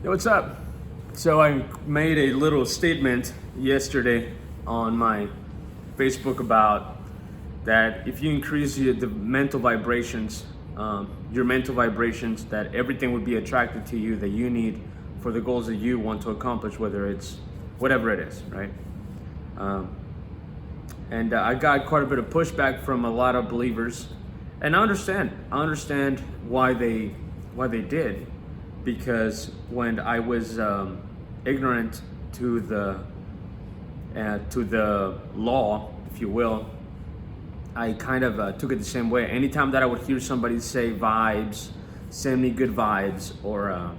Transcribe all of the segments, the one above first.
Yo, what's up? So I made a little statement yesterday on my Facebook about that if you increase the mental vibrations, your mental vibrations, that everything would be attracted to you that you need for the goals that you want to accomplish, whether it's whatever it is, right? And I got quite a bit of pushback from a lot of believers, and I understand why they did, because when I was ignorant to the law, if you will, I kind of took it the same way. Anytime that I would hear somebody say vibes, send me good vibes, or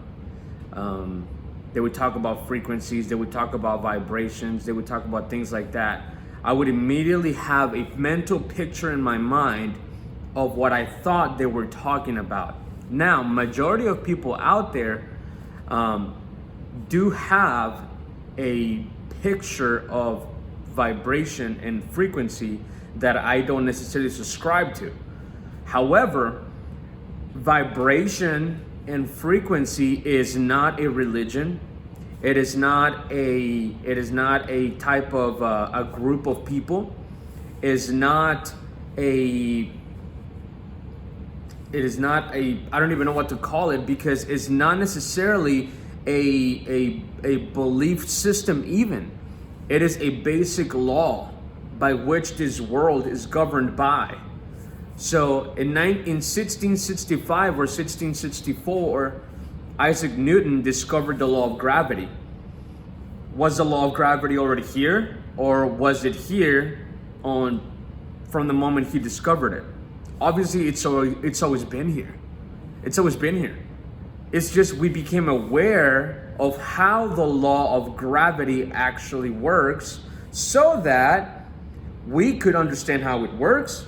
they would talk about frequencies, they would talk about vibrations, they would talk about things like that, I would immediately have a mental picture in my mind of what I thought they were talking about. Now, majority of people out there do have a picture of vibration and frequency that I don't necessarily subscribe to. However, vibration and frequency is not a religion. It is not a type of a group of people. It is not a I don't even know what to call it, because it's not necessarily a belief system even. It is a basic law by which this world is governed by. So in 1665 or 1664, Isaac Newton discovered the law of gravity. Was the law of gravity already here, or was it here from the moment he discovered it? Obviously, it's always been here. It's always been here. It's just we became aware of how the law of gravity actually works, so that we could understand how it works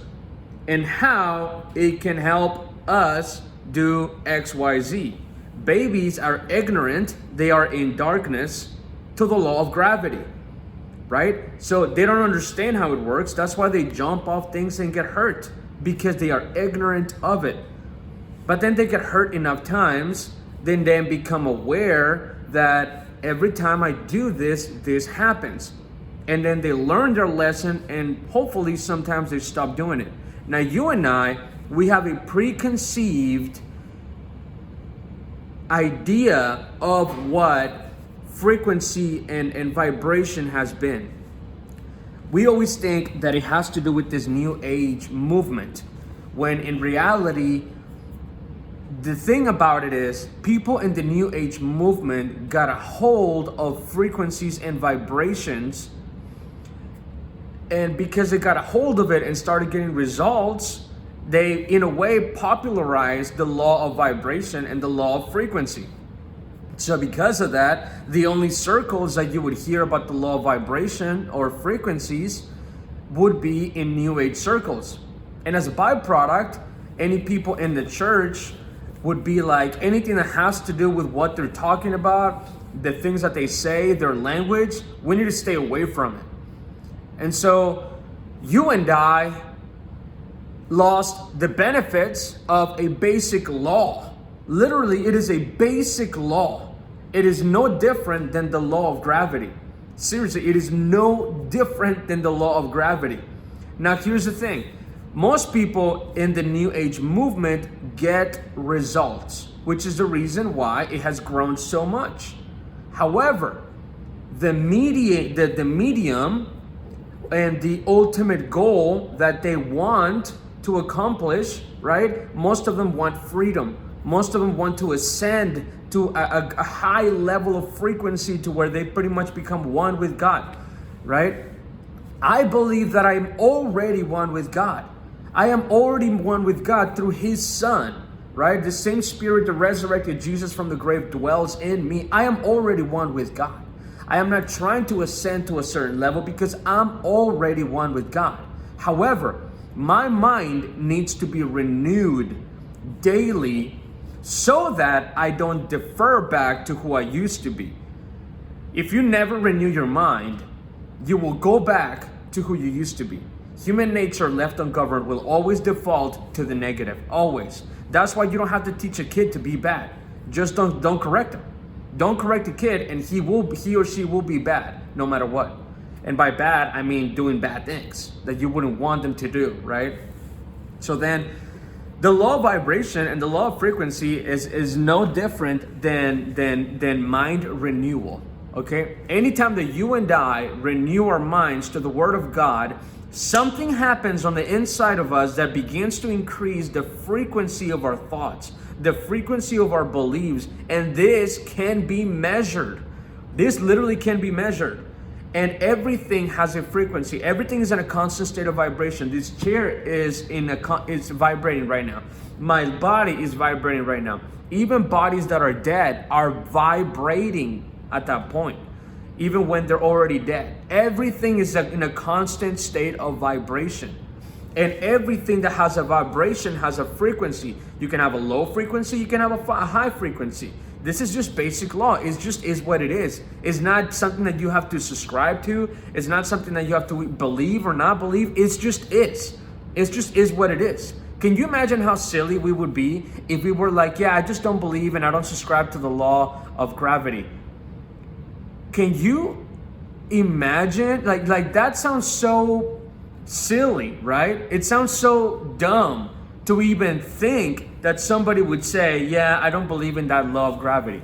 and how it can help us do X, Y, Z. Babies are ignorant, they are in darkness to the law of gravity, right? So they don't understand how it works. That's why they jump off things and get hurt, because they are ignorant of it. But then they get hurt enough times, then become aware that every time I do this, this happens. And then they learn their lesson, and hopefully sometimes they stop doing it. Now you and I, we have a preconceived idea of what frequency and vibration has been. We always think that it has to do with this new age movement, when in reality, the thing about it is people in the new age movement got a hold of frequencies and vibrations, and because they got a hold of it and started getting results, they in a way popularized the law of vibration and the law of frequency. So because of that, the only circles that you would hear about the law of vibration or frequencies would be in new age circles. And as a byproduct, any people in the church would be like, anything that has to do with what they're talking about, the things that they say, their language, we need to stay away from it. And so you and I lost the benefits of a basic law. Literally, it is a basic law. It is no different than the law of gravity. Seriously, it is no different than the law of gravity. Now, here's the thing. Most people in the New Age movement get results, which is the reason why it has grown so much. However, the medium and the ultimate goal that they want to accomplish, right? Most of them want freedom. Most of them want to ascend to a high level of frequency to where they pretty much become one with God, right? I believe that I am already one with God. I am already one with God through His Son, right? The same Spirit that resurrected Jesus from the grave dwells in me. I am already one with God. I am not trying to ascend to a certain level because I'm already one with God. However, my mind needs to be renewed daily so that I don't defer back to who I used to be. If you never renew your mind, you will go back to who you used to be. Human nature left ungoverned will always default to the negative, always. That's why you don't have to teach a kid to be bad. Just don't correct them. Don't correct a kid and he or she will be bad no matter what. And by bad, I mean doing bad things that you wouldn't want them to do, right? So then the law of vibration and the law of frequency is no different than mind renewal. Okay? Anytime that you and I renew our minds to the Word of God, something happens on the inside of us that begins to increase the frequency of our thoughts, the frequency of our beliefs, and this can be measured. This literally can be measured. And everything has a frequency. Everything is in a constant state of vibration. This chair is vibrating right now. My body is vibrating right now. Even bodies that are dead are vibrating at that point, even when they're already dead. Everything is in a constant state of vibration. And everything that has a vibration has a frequency. You can have a low frequency, you can have a high frequency. This is just basic law. It just is what it is. It's not something that you have to subscribe to. It's not something that you have to believe or not believe. It's just is. It just is what it is. Can you imagine how silly we would be if we were like, yeah, I just don't believe and I don't subscribe to the law of gravity? Can you imagine? Like that sounds so silly, right? It sounds so dumb to even think that somebody would say, yeah, I don't believe in that law of gravity.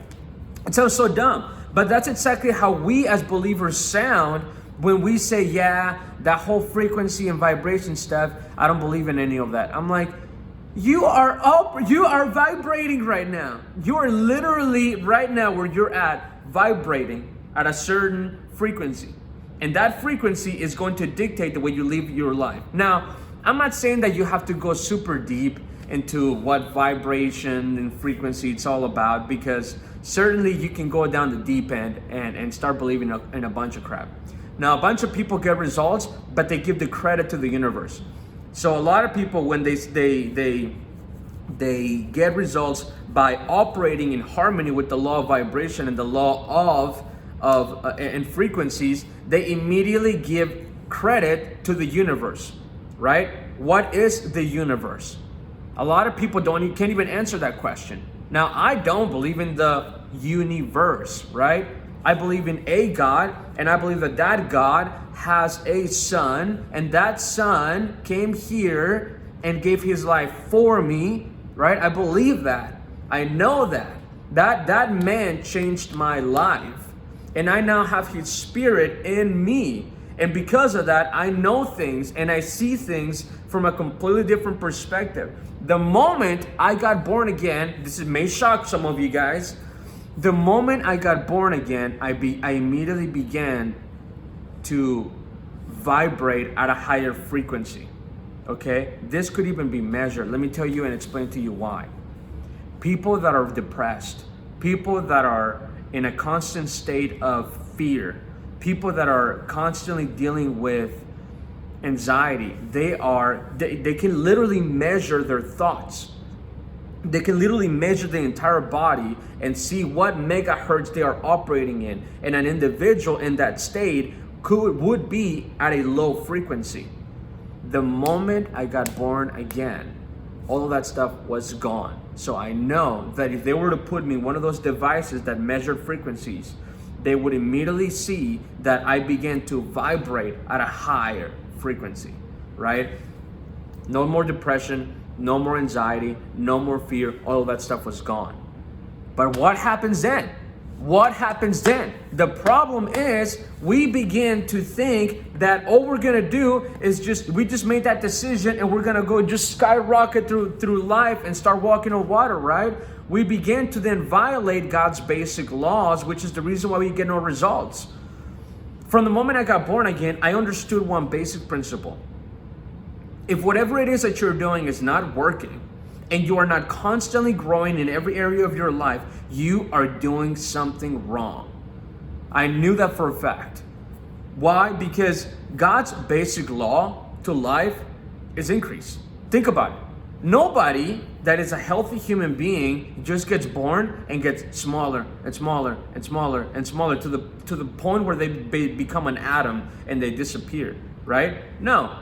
It sounds so dumb. But that's exactly how we as believers sound when we say, yeah, that whole frequency and vibration stuff, I don't believe in any of that. I'm like, you are vibrating right now. You are literally right now where you're at, vibrating at a certain frequency. And that frequency is going to dictate the way you live your life. Now, I'm not saying that you have to go super deep into what vibration and frequency it's all about, because certainly you can go down the deep end and start believing in a bunch of crap. Now, a bunch of people get results, but they give the credit to the universe. So a lot of people, when they get results by operating in harmony with the law of vibration and the law and frequencies, they immediately give credit to the universe, right? What is the universe? A lot of people can't even answer that question. Now, I don't believe in the universe, right? I believe in a God, and I believe that God has a son, and that son came here and gave his life for me, right? I believe that. I know that man changed my life, and I now have his spirit in me. And because of that, I know things and I see things from a completely different perspective. The moment I got born again, may shock some of you guys. The moment I got born again, I immediately began to vibrate at a higher frequency. Okay? This could even be measured. Let me tell you and explain to you why. People that are depressed, people that are in a constant state of fear, people that are constantly dealing with anxiety, they can literally measure their thoughts. They can literally measure the entire body and see what megahertz they are operating in. And an individual in that state would be at a low frequency. The moment I got born again, all of that stuff was gone. So I know that if they were to put me one of those devices that measured frequencies, they would immediately see that I began to vibrate at a higher frequency, right? No more depression, no more anxiety, no more fear. All of that stuff was gone. But what happens then? What happens then? The problem is we begin to think that all we're gonna do is we just made that decision and we're gonna go just skyrocket through life and start walking on water, right? We begin to then violate God's basic laws, which is the reason why we get no results. From the moment I got born again, I understood one basic principle. If whatever it is that you're doing is not working, and you are not constantly growing in every area of your life, you are doing something wrong. I knew that for a fact. Why? Because God's basic law to life is increase. Think about it. Nobody that is a healthy human being just gets born and gets smaller and smaller and smaller and smaller to the point where they become an atom and they disappear, right? No.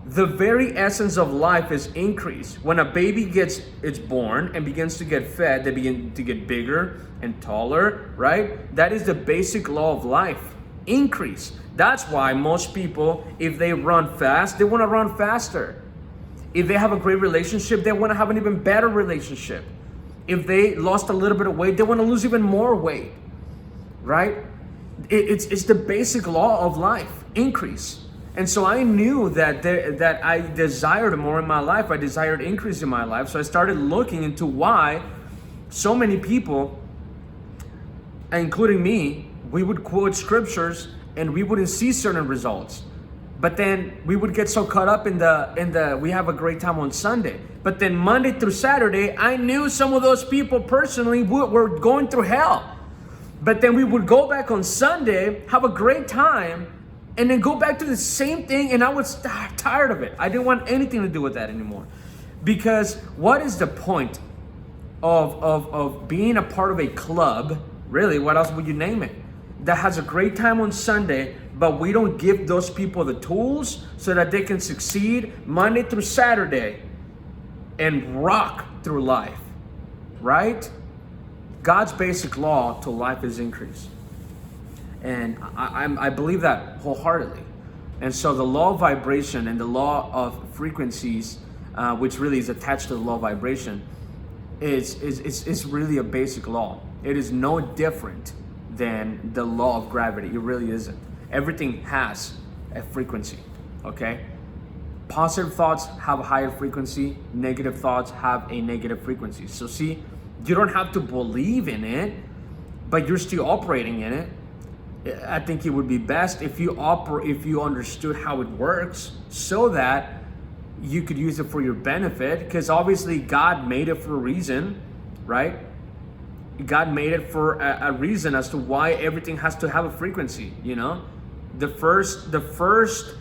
The very essence of life is increase. When a baby it's born and begins to get fed, they begin to get bigger and taller, right? That is the basic law of life. Increase. That's why most people, if they run fast, they want to run faster. If they have a great relationship, they want to have an even better relationship. If they lost a little bit of weight, they want to lose even more weight, right? It's the basic law of life, increase. And so I knew that I desired more in my life. I desired increase in my life. So I started looking into why so many people, including me, we would quote scriptures and we wouldn't see certain results. But then we would get so caught up in the we have a great time on Sunday. But then Monday through Saturday, I knew some of those people personally were going through hell. But then we would go back on Sunday, have a great time, and then go back to the same thing, and I was tired of it. I didn't want anything to do with that anymore. Because what is the point of being a part of a club, really, what else would you name it, that has a great time on Sunday, but we don't give those people the tools so that they can succeed Monday through Saturday and rock through life, right? God's basic law to life is increase. And I believe that wholeheartedly. And so the law of vibration and the law of frequencies, which really is attached to the law of vibration, is really a basic law. It is no different than the law of gravity. It really isn't. Everything has a frequency, okay? Positive thoughts have a higher frequency. Negative thoughts have a negative frequency. So see, you don't have to believe in it, but you're still operating in it. I think it would be best if you understood how it works so that you could use it for your benefit, because obviously God made it for a reason, right? God made it for a reason as to why everything has to have a frequency, you know? The first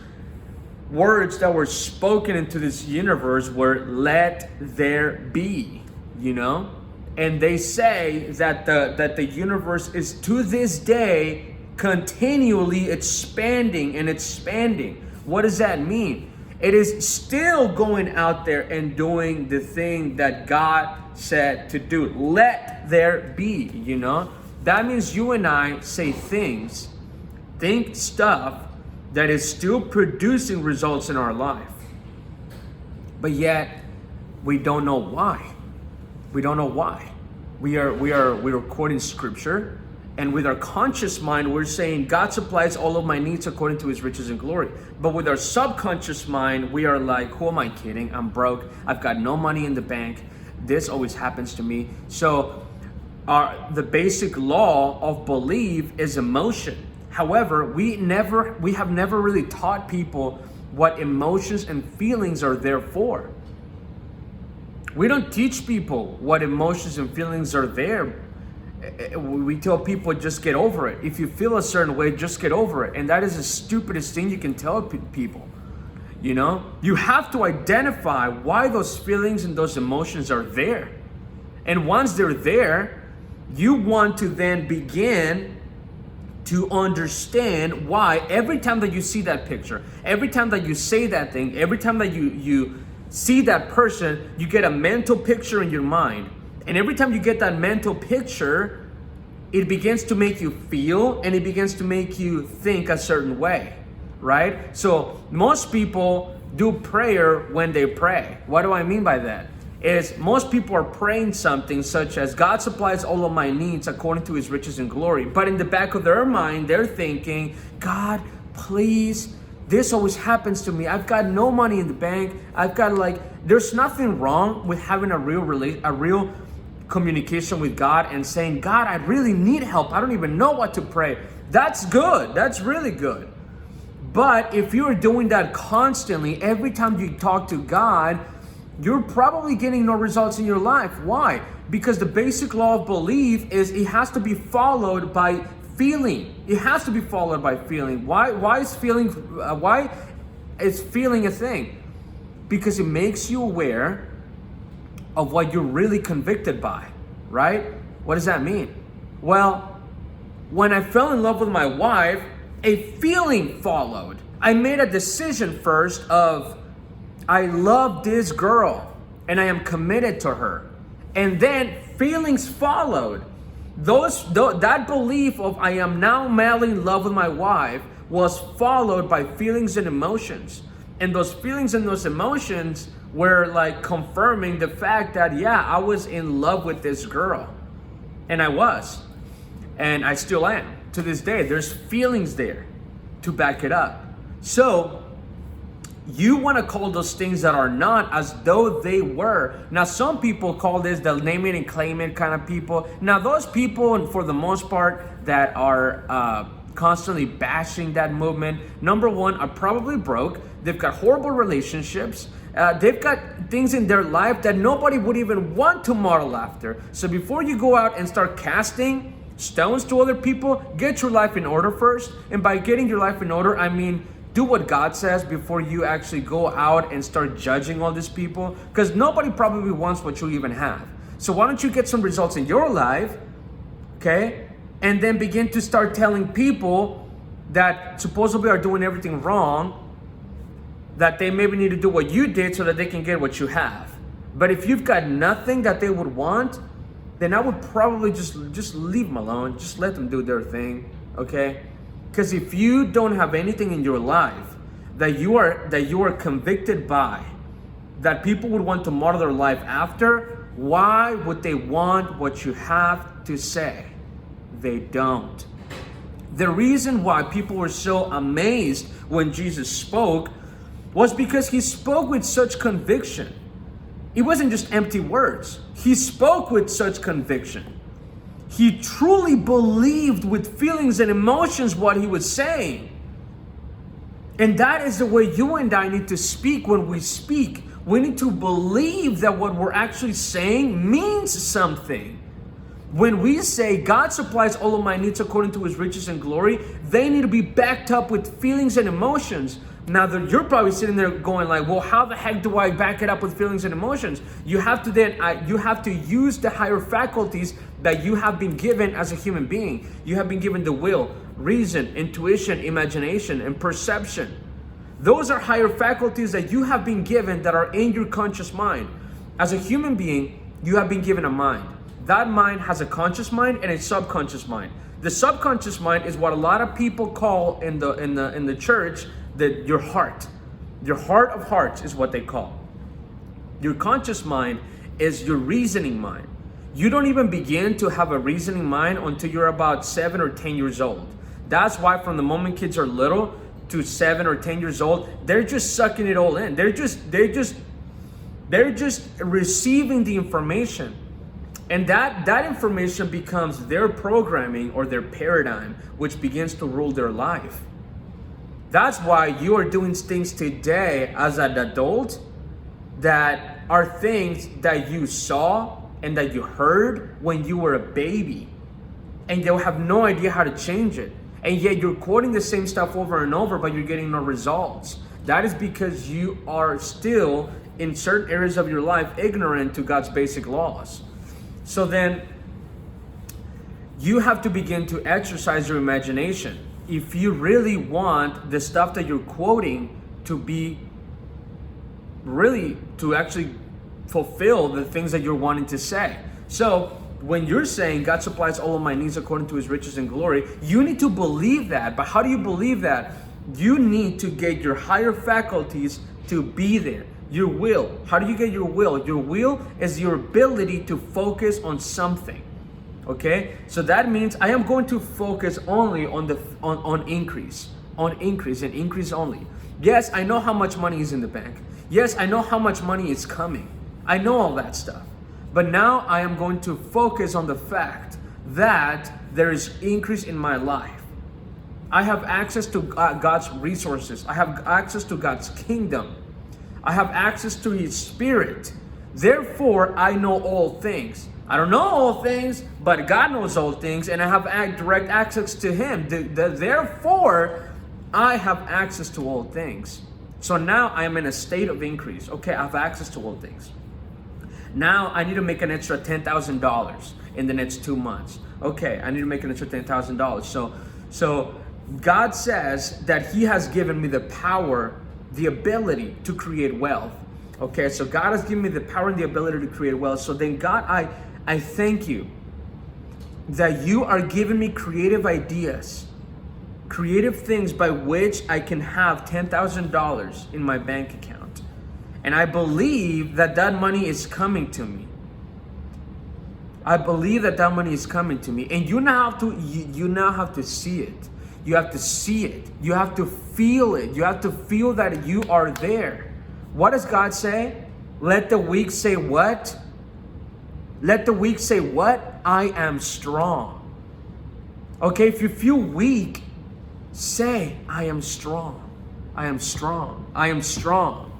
words that were spoken into this universe were "let there be," you know? And they say that the universe is to this day continually expanding and expanding. What does that mean? It is still going out there and doing the thing that God said to do. Let there be, you know? That means you and I say things, think stuff that is still producing results in our life. But yet we don't know why. We don't know why. We're quoting scripture, and with our conscious mind, we're saying God supplies all of my needs according to his riches and glory. But with our subconscious mind, we are like, who am I kidding? I'm broke. I've got no money in the bank. This always happens to me. So the basic law of belief is emotion. However, we have never really taught people what emotions and feelings are there for. We don't teach people what emotions and feelings are there. We tell people, just get over it. If you feel a certain way, just get over it. And that is the stupidest thing you can tell people. You know, you have to identify why those feelings and those emotions are there. And once they're there, you want to then begin to understand why every time that you see that picture, every time that you say that thing, every time that you see that person, you get a mental picture in your mind. And every time you get that mental picture, it begins to make you feel and it begins to make you think a certain way, right? So most people do prayer when they pray. What do I mean by that? Is most people are praying something such as God supplies all of my needs according to his riches and glory. But in the back of their mind, they're thinking, God, please, this always happens to me. I've got no money in the bank. There's nothing wrong with having a real communication with God and saying, God, I really need help. I don't even know what to pray. That's good. That's really good. But if you're doing that constantly, every time you talk to God, you're probably getting no results in your life. Why? Because the basic law of belief is it has to be followed by feeling. It has to be followed by feeling. Why is feeling a thing? Because it makes you aware of what you're really convicted by, right? What does that mean? Well, when I fell in love with my wife, a feeling followed. I made a decision first of I love this girl and I am committed to her. And then feelings followed. That belief of I am now madly in love with my wife was followed by feelings and emotions. And those feelings and those emotions were like confirming the fact that, yeah, I was in love with this girl. And I was. And I still am. To this day, there's feelings there to back it up. So you want to call those things that are not as though they were. Now, some people call this the name it and claim it kind of people. Now, those people, for the most part, that are constantly bashing that movement, number one, are probably broke. They've got horrible relationships. They've got things in their life that nobody would even want to model after. So before you go out and start casting stones to other people, get your life in order first. And by getting your life in order, I mean, do what God says before you actually go out and start judging all these people, because nobody probably wants what you even have. So why don't you get some results in your life, okay? And then begin to start telling people that supposedly are doing everything wrong, that they maybe need to do what you did so that they can get what you have. But if you've got nothing that they would want, then I would probably just leave them alone. Just let them do their thing, okay? Because if you don't have anything in your life that you are convicted by, that people would want to model their life after, why would they want what you have to say? They don't. The reason why people were so amazed when Jesus spoke was because he spoke with such conviction. It wasn't just empty words. He spoke with such conviction. He truly believed with feelings and emotions what he was saying. And that is the way you and I need to speak when we speak. We need to believe that what we're actually saying means something. When we say God supplies all of my needs according to his riches and glory, they need to be backed up with feelings and emotions. Now, you're probably sitting there going like, well, how the heck do I back it up with feelings and emotions? You have to use the higher faculties that you have been given as a human being. You have been given the will, reason, intuition, imagination, and perception. Those are higher faculties that you have been given that are in your conscious mind. As a human being, you have been given a mind. That mind has a conscious mind and a subconscious mind. The subconscious mind is what a lot of people call in the church your heart. Your heart of hearts is what they call. Your conscious mind is your reasoning mind. You don't even begin to have a reasoning mind until you're about 7 or 10 years old. That's why from the moment kids are little to 7 or 10 years old, they're just sucking it all in. They're just receiving the information. And that information becomes their programming or their paradigm, which begins to rule their life. That's why you are doing things today as an adult that are things that you saw and that you heard when you were a baby. And you'll have no idea how to change it. And yet you're quoting the same stuff over and over, but you're getting no results. That is because you are still, in certain areas of your life, ignorant to God's basic laws. So then, you have to begin to exercise your imagination. If you really want the stuff that you're quoting to be really, to actually fulfill the things that you're wanting to say. So when you're saying God supplies all of my needs according to his riches and glory, you need to believe that. But how do you believe that? You need to get your higher faculties to be there. Your will. How do you get your will? Your will is your ability to focus on something. Okay, so that means I am going to focus only on increase and increase only. Yes, I know how much money is in the bank. Yes, I know how much money is coming. I know all that stuff. But now I am going to focus on the fact that there is increase in my life. I have access to God's resources. I have access to God's kingdom. I have access to his spirit. Therefore, I know all things. I don't know all things, but God knows all things, and I have direct access to him. Therefore, I have access to all things. So now I am in a state of increase. Okay, I have access to all things. Now I need to make an extra $10,000 in the next 2 months. Okay, I need to make an extra $10,000. So God says that he has given me the power the ability to create wealth. Okay, so God has given me the power and the ability to create wealth. So then God, I thank you that you are giving me creative ideas, creative things by which I can have $10,000 in my bank account. And I believe that that money is coming to me. I believe that that money is coming to me. And you now have to see it. You have to see it. You have to feel it. You have to feel that you are there. What does God say? Let the weak say what? Let the weak say what? I am strong. Okay, if you feel weak, say, I am strong. I am strong. I am strong.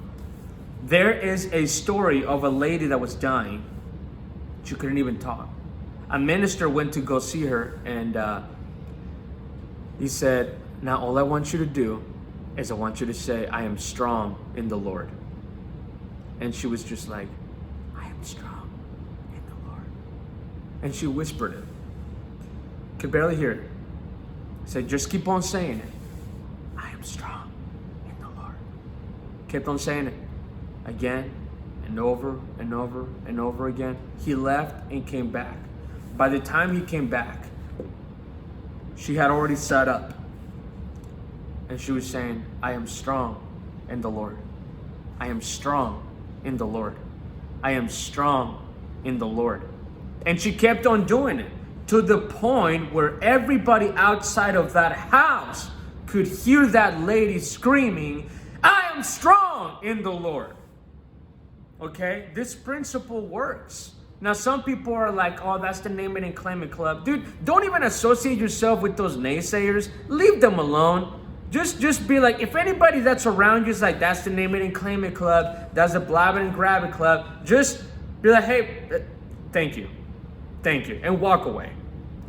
There is a story of a lady that was dying. She couldn't even talk. A minister went to go see her, and he said, now all I want you to do is I want you to say, I am strong in the Lord. And she was just like, I am strong in the Lord. And she whispered it. Could barely hear it. Said, just keep on saying it. I am strong in the Lord. Kept on saying it again and over and over and over again. He left and came back. By the time he came back, she had already sat up. And she was saying, I am strong in the Lord. I am strong in the Lord. I am strong in the Lord. And she kept on doing it to the point where everybody outside of that house could hear that lady screaming, I am strong in the Lord. Okay, this principle works. Now, some people are like, oh, that's the name it and claim it club. Dude, don't even associate yourself with those naysayers. Leave them alone. Just be like, if anybody that's around you is like, that's the name it and claim it club, that's the blab it and grab it club, just be like, hey, thank you, and walk away.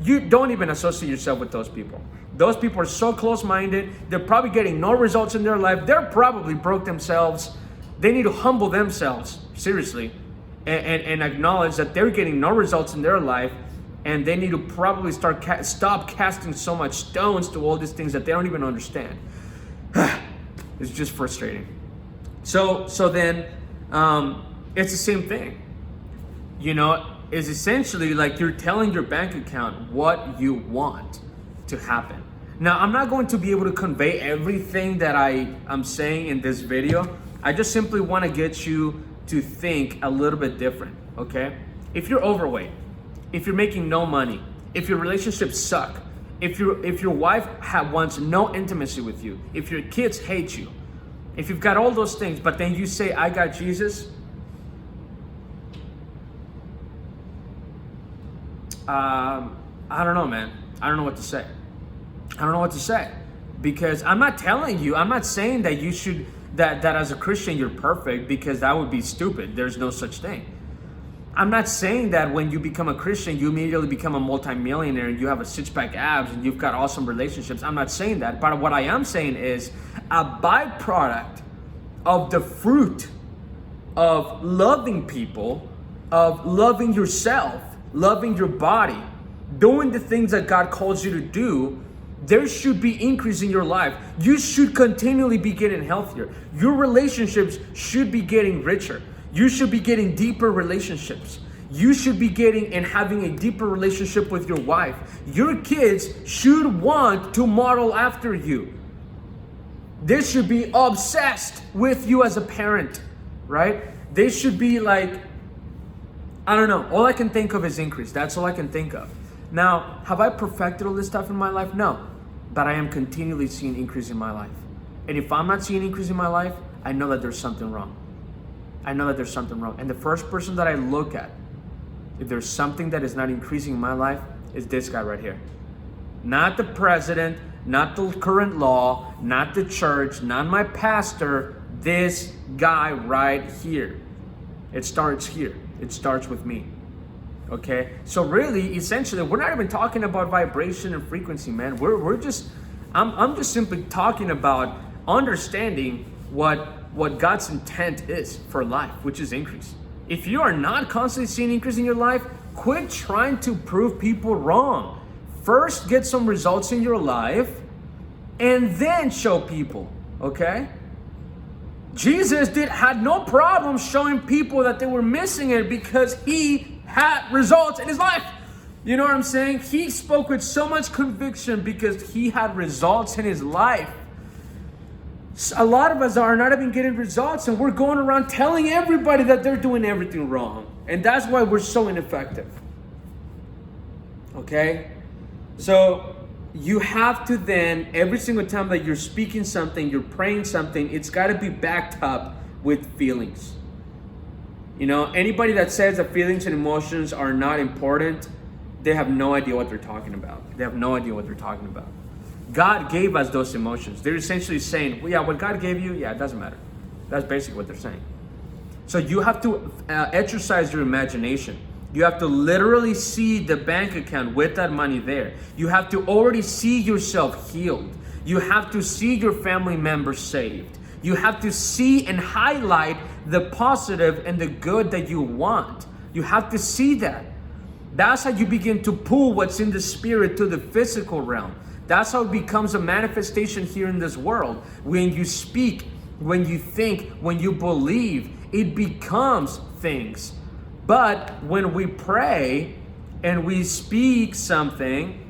You don't even associate yourself with those people. Those people are so close-minded. They're probably getting no results in their life. They're probably broke themselves. They need to humble themselves, seriously, and acknowledge that they're getting no results in their life. And they need to probably stop casting so much stones to all these things that they don't even understand. It's just frustrating. So then, it's the same thing. You know, it's essentially like you're telling your bank account what you want to happen. Now, I'm not going to be able to convey everything that I'm saying in this video. I just simply want to get you to think a little bit different, okay? If you're overweight, if you're making no money, if your relationships suck, if your wife wants no intimacy with you, if your kids hate you, if you've got all those things, but then you say, I got Jesus, I don't know, man. I don't know what to say. I don't know what to say. Because I'm not saying that you should, that as a Christian you're perfect, because that would be stupid. There's no such thing. I'm not saying that when you become a Christian, you immediately become a multimillionaire and you have a six-pack abs and you've got awesome relationships. I'm not saying that. But what I am saying is a byproduct of the fruit of loving people, of loving yourself, loving your body, doing the things that God calls you to do, there should be increase in your life. You should continually be getting healthier. Your relationships should be getting richer. You should be getting deeper relationships. You should be getting and having a deeper relationship with your wife. Your kids should want to model after you. They should be obsessed with you as a parent, right? They should be like, I don't know. All I can think of is increase. That's all I can think of. Now, have I perfected all this stuff in my life? No. But I am continually seeing increase in my life. And if I'm not seeing increase in my life, I know that there's something wrong. I know that there's something wrong. And the first person that I look at, if there's something that is not increasing in my life, is this guy right here. Not the president, not the current law, not the church, not my pastor, this guy right here. It starts here. It starts with me. Okay? So really, essentially, we're not even talking about vibration and frequency, man. I'm just simply talking about understanding what God's intent is for life, which is increase. If you are not constantly seeing increase in your life, quit trying to prove people wrong. First, get some results in your life, and then show people, okay? Jesus had no problem showing people that they were missing it because he had results in his life. You know what I'm saying? He spoke with so much conviction because he had results in his life. A lot of us are not even getting results, and we're going around telling everybody that they're doing everything wrong. And that's why we're so ineffective. Okay? So you have to then, every single time that you're speaking something, you're praying something, it's got to be backed up with feelings. You know, anybody that says that feelings and emotions are not important, they have no idea what they're talking about. They have no idea what they're talking about. God gave us those emotions. They're essentially saying, well, yeah, what God gave you, yeah, it doesn't matter. That's basically what they're saying. So you have to exercise your imagination. You have to literally see the bank account with that money there. You have to already see yourself healed. You have to see your family members saved. You have to see and highlight the positive and the good that you want. You have to see that. That's how you begin to pull what's in the spirit to the physical realm. That's how it becomes a manifestation here in this world. When you speak, when you think, when you believe, it becomes things. But when we pray and we speak something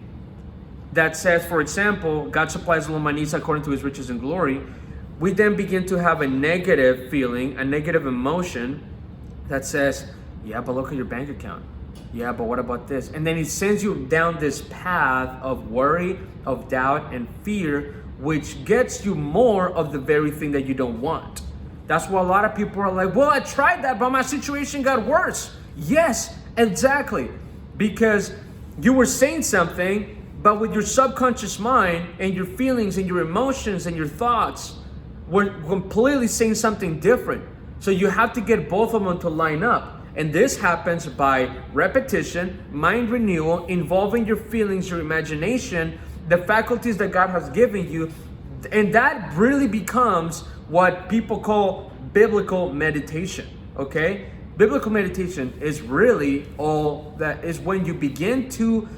that says, for example, God supplies all of my needs according to his riches and glory, we then begin to have a negative feeling, a negative emotion that says, yeah, but look at your bank account. Yeah, but what about this? And then it sends you down this path of worry, of doubt, and fear, which gets you more of the very thing that you don't want. That's why a lot of people are like, well, I tried that, but my situation got worse. Yes, exactly. Because you were saying something, but with your subconscious mind and your feelings and your emotions and your thoughts were completely saying something different. So you have to get both of them to line up. And this happens by repetition, mind renewal, involving your feelings, your imagination, the faculties that God has given you. And that really becomes what people call biblical meditation, okay? Biblical meditation is really all that is when you begin to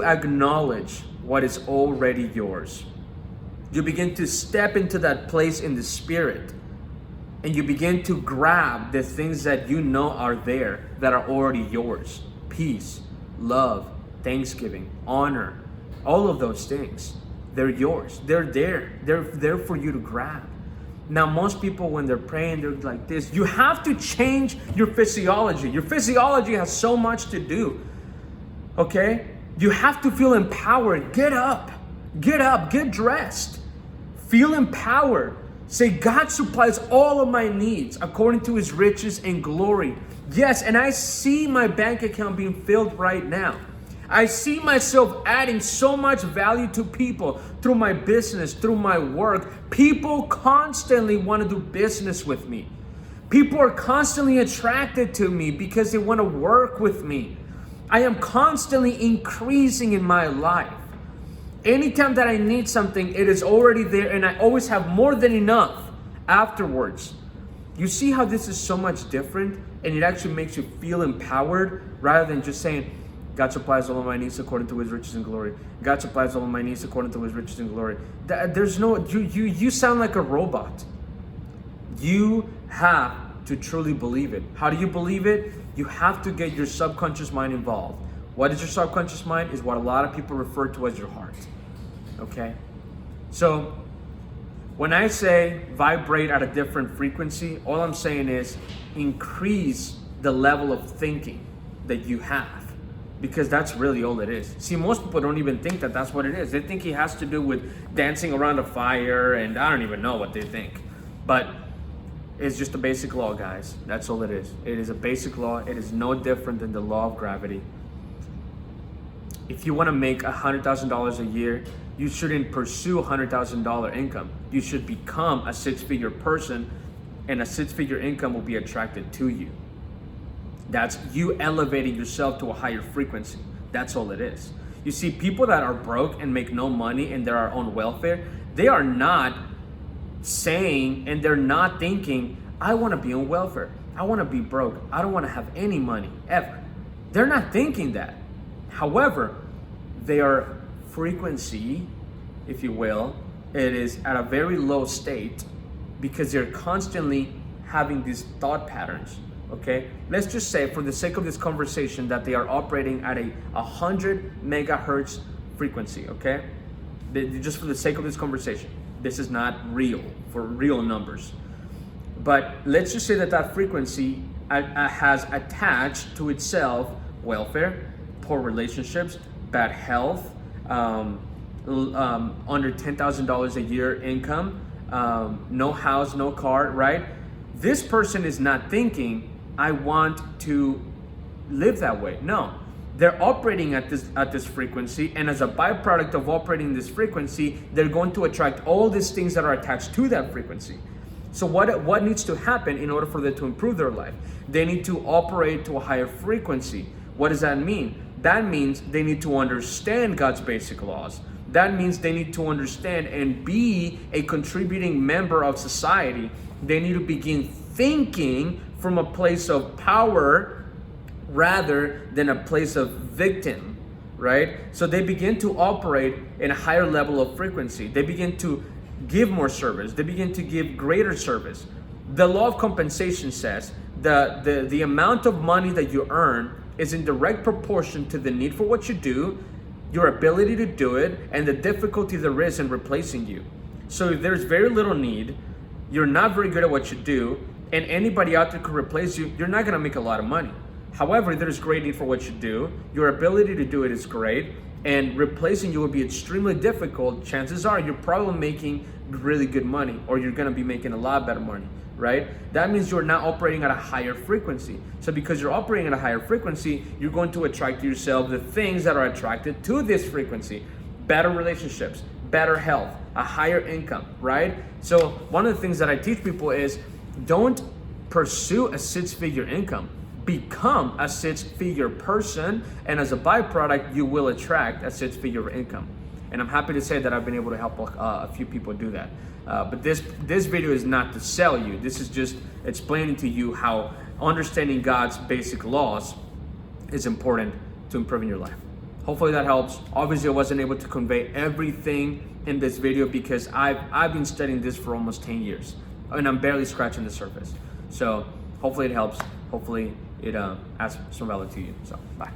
acknowledge what is already yours. You begin to step into that place in the spirit. And you begin to grab the things that you know are there, that are already yours. Peace, love, thanksgiving, honor, all of those things. They're yours. They're there. They're there for you to grab. Now, most people, when they're praying, they're like this. You have to change your physiology. Your physiology has so much to do. Okay? You have to feel empowered. Get up. Get up. Get dressed. Feel empowered. Say, God supplies all of my needs according to his riches and glory. Yes, and I see my bank account being filled right now. I see myself adding so much value to people through my business, through my work. People constantly want to do business with me. People are constantly attracted to me because they want to work with me. I am constantly increasing in my life. Anytime that I need something, it is already there, and I always have more than enough afterwards. You see how this is so much different, and it actually makes you feel empowered rather than just saying, God supplies all of my needs according to his riches and glory. God supplies all of my needs according to his riches and glory. There's no, you sound like a robot. You have to truly believe it. How do you believe it? You have to get your subconscious mind involved. What is your subconscious mind? Is what a lot of people refer to as your heart. Okay? So, when I say vibrate at a different frequency, all I'm saying is increase the level of thinking that you have. Because that's really all it is. See, most people don't even think that that's what it is. They think it has to do with dancing around a fire, and I don't even know what they think. But it's just a basic law, guys. That's all it is. It is a basic law. It is no different than the law of gravity. If you want to make $100,000 a year, you shouldn't pursue $100,000 income. You should become a six-figure person, and a six-figure income will be attracted to you. That's you elevating yourself to a higher frequency. That's all it is. You see, people that are broke and make no money and they're on welfare, they are not saying and they're not thinking, I want to be on welfare. I want to be broke. I don't want to have any money ever. They're not thinking that. However, their frequency, if you will, it is at a very low state because they're constantly having these thought patterns. Okay, let's just say for the sake of this conversation that they are operating at a 100 megahertz frequency. Okay, just for the sake of this conversation, this is not real for real numbers, but let's just say that that frequency has attached to itself welfare, poor relationships, bad health, under $10,000 a year income, no house, no car, right? This person is not thinking, I want to live that way. No, they're operating at this frequency, and as a byproduct of operating this frequency, they're going to attract all these things that are attached to that frequency. So what needs to happen in order for them to improve their life? They need to operate to a higher frequency. What does that mean? That means they need to understand God's basic laws. That means they need to understand and be a contributing member of society. They need to begin thinking from a place of power rather than a place of victim, right? So they begin to operate in a higher level of frequency. They begin to give more service. They begin to give greater service. The law of compensation says the amount of money that you earn is in direct proportion to the need for what you do, your ability to do it, and the difficulty there is in replacing you. So if there's very little need, you're not very good at what you do, and anybody out there could replace you, you're not gonna make a lot of money. However, there's great need for what you do, your ability to do it is great, and replacing you will be extremely difficult. Chances are you're probably making really good money, or you're gonna be making a lot better money, right? That means you're now operating at a higher frequency. So because you're operating at a higher frequency, you're going to attract to yourself the things that are attracted to this frequency. Better relationships, better health, a higher income, right? So one of the things that I teach people is don't pursue a six-figure income. Become a six-figure person, and as a byproduct, you will attract a six-figure income. And I'm happy to say that I've been able to help a few people do that. But this video is not to sell you. This is just explaining to you how understanding God's basic laws is important to improving your life. Hopefully that helps. Obviously, I wasn't able to convey everything in this video because I've been studying this for almost 10 years, and I'm barely scratching the surface. So hopefully it helps. Hopefully it adds some value to you. So bye.